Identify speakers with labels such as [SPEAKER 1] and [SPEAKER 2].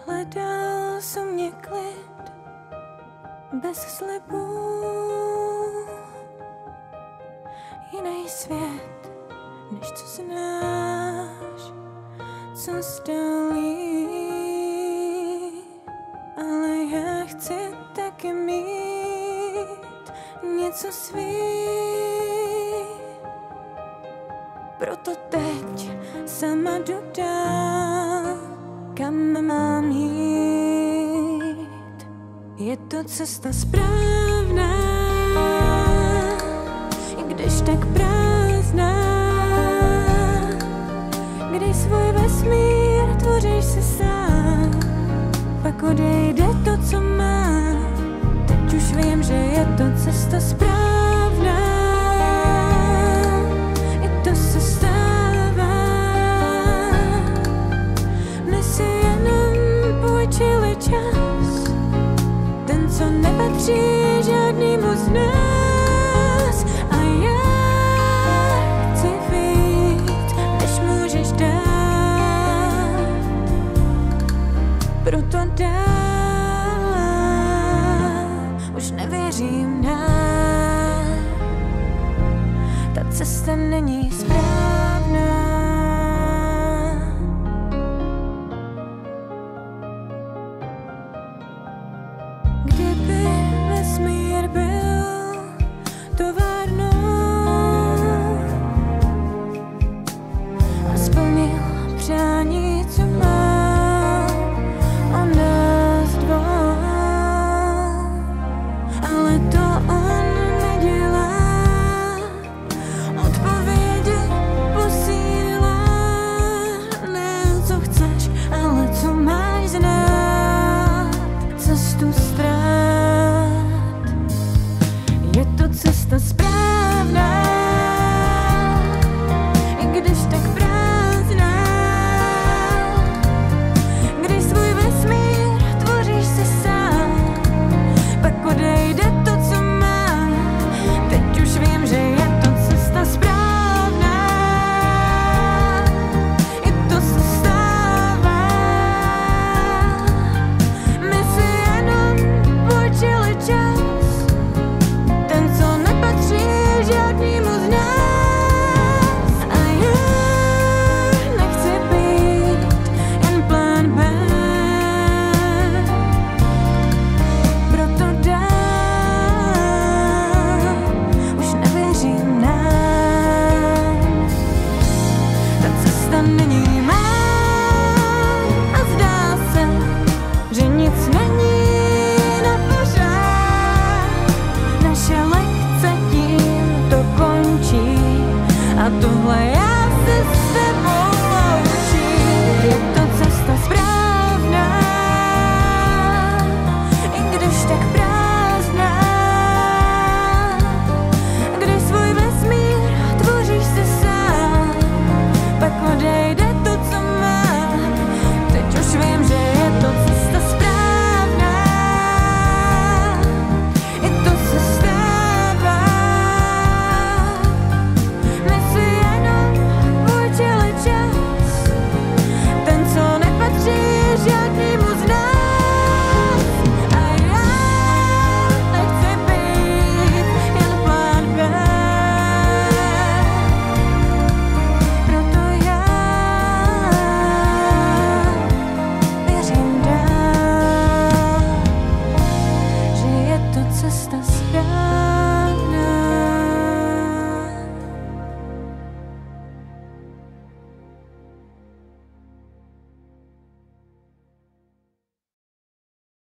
[SPEAKER 1] Hledal jsem mě klid bez slibů, jiný svět, než co znáš, co stolí. Ale já chci taky mít něco svý. Proto teď sama jdu dál, kam mám jít. Je to cesta správná, i když tak prázdná, když svůj vesmír tvoříš si sám, pak odejde to, co mám. Teď už vím, že je to cesta správná. Čas, ten, co nepatří žádnému z nás. A já chci víc, než můžeš dát. Proto dál už nevěřím nám. Ta cesta není správná. Kdyby vesmír byl továrnou a splnil přání, co má o nás dvou, ale to on nedělá, odpovědi posílá. Ne, co chceš, ale co máš znát, cestu strát. Je to cesta správná, i když tak prázdná, když svůj vesmír tvoříš si sám, pak odejde to, co má. Teď už vím, že je to cesta správná, i to se stává. My si jenom půjčili čas, žádnému z nás. A já nechci být jen plán B. Proto dál už nevěřím nám. Ta cesta není má a zdá se, že nic není na pořád. Naše lekce končí a tohle já se s tebou loučím. Je to cesta správná, i když tak prázdná, když svůj vesmír tvoříš si sám, pak odejde to, co má. Teď už vím, že je to cesta správná, i to se stává. Žádnému z nás. A já nechci být jen plán B. Proto já věřím dál, že je to cesta